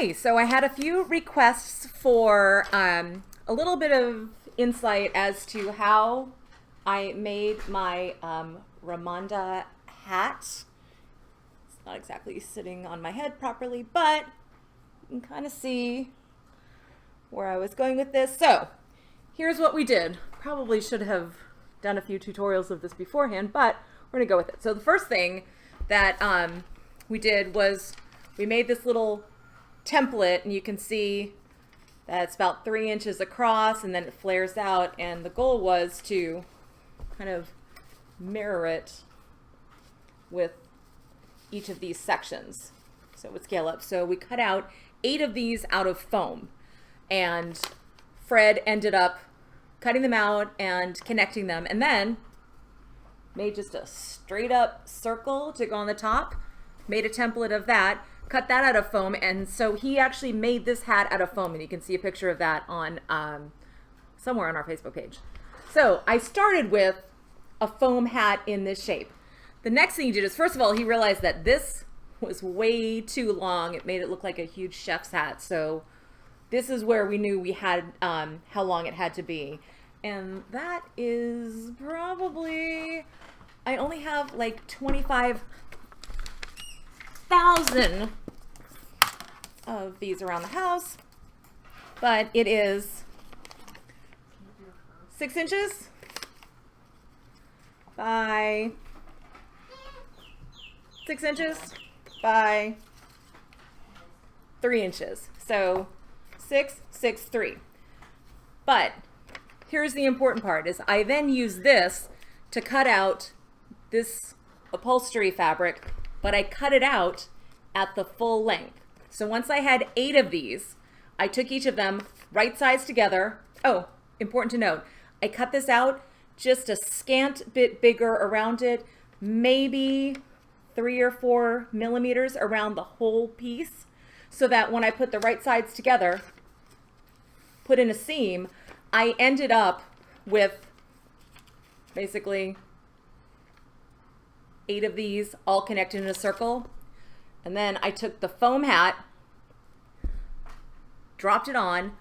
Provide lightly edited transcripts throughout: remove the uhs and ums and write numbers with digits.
Okay, so I had a few requests for a little bit of insight as to how I made my Ramonda hat. It's not exactly sitting on my head properly, but you can kind of see where I was going with this. So here's what we did. Probably should have done a few tutorials of this beforehand, but we're gonna go with it. So the first thing that we did was we made this little template, and you can see that it's about 3 inches across, and then it flares out, and the goal was to kind of mirror it with each of these sections so it would scale up. So we cut out 8 of these out of foam, and Fred ended up cutting them out and connecting them, and then made just a straight up circle to go on the top, made a template of that, cut that out of foam, and so he actually made this hat out of foam, and you can see a picture of that on somewhere on our Facebook page. So I started with a foam hat in this shape. The next thing he did is, first of all, he realized that this was way too long. It made it look like a huge chef's hat. So this is where we knew we had how long it had to be. And that is probably, I only have like 25,000 of these around the house, but it is 6 inches by 6 inches by 3 inches. So 6, 6, 3. But here's the important part is I then use this to cut out this upholstery fabric, but I cut it out at the full length. So once I had 8 of these, I took each of them right sides together. Oh, important to note, I cut this out just a scant bit bigger around it, maybe 3 or 4 millimeters around the whole piece, so that when I put the right sides together, put in a seam, I ended up with basically 8 of these all connected in a circle. And then I took the foam hat, dropped it on,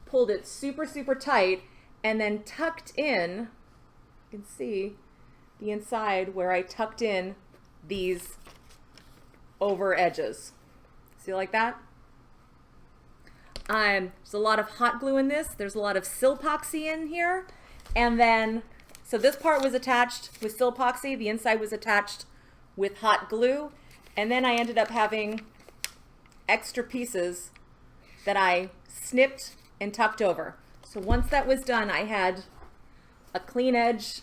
pulled it super, super tight, and then tucked in, you can see the inside where I tucked in these over edges. See like that? There's a lot of hot glue in this. There's a lot of Silpoxy in here. And then, so this part was attached with Silpoxy. The inside was attached with hot glue. And then I ended up having extra pieces that I snipped and tucked over. So once that was done, I had a clean edge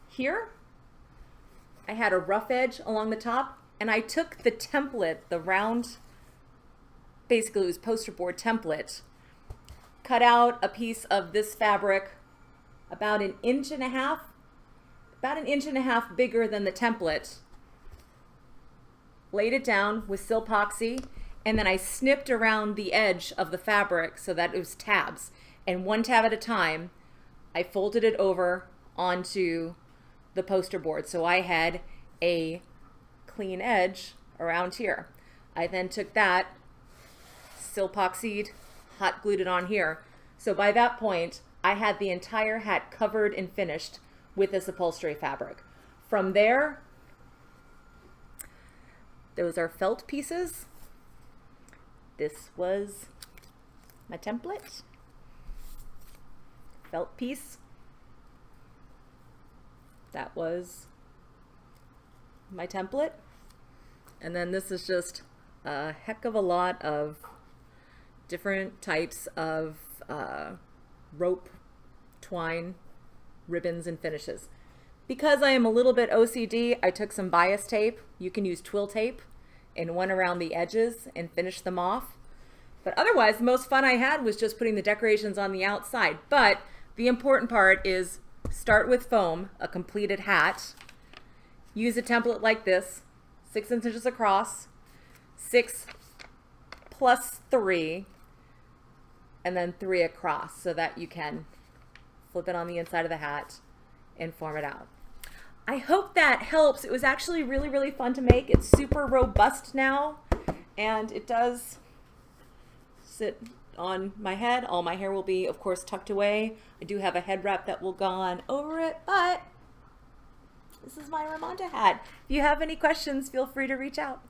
here. I had a rough edge along the top, and I took the template, the round, basically it was poster board template, cut out a piece of this fabric about 1.5 inches, about 1.5 inches bigger than the template, laid it down with Silpoxy, and then I snipped around the edge of the fabric so that it was tabs. And one tab at a time, I folded it over onto the poster board. So I had a clean edge around here. I then took that, Silpoxied, hot glued it on here. So by that point, I had the entire hat covered and finished with this upholstery fabric. From there, those are felt pieces. This was my template. Felt piece. That was my template. And then this is just a heck of a lot of different types of rope, twine, ribbons, and finishes. Because I am a little bit OCD, I took some bias tape. You can use twill tape and went around the edges and finished them off. But otherwise, the most fun I had was just putting the decorations on the outside. But the important part is start with foam, a completed hat. Use a template like this, 6 inches across, 6 plus 3, and then 3 across so that you can flip it on the inside of the hat and form it out. I hope that helps. It was actually really, really fun to make. It's super robust now, and it does sit on my head. All my hair will be, of course, tucked away. I do have a head wrap that will go on over it, but this is my Ramonda hat. If you have any questions, feel free to reach out.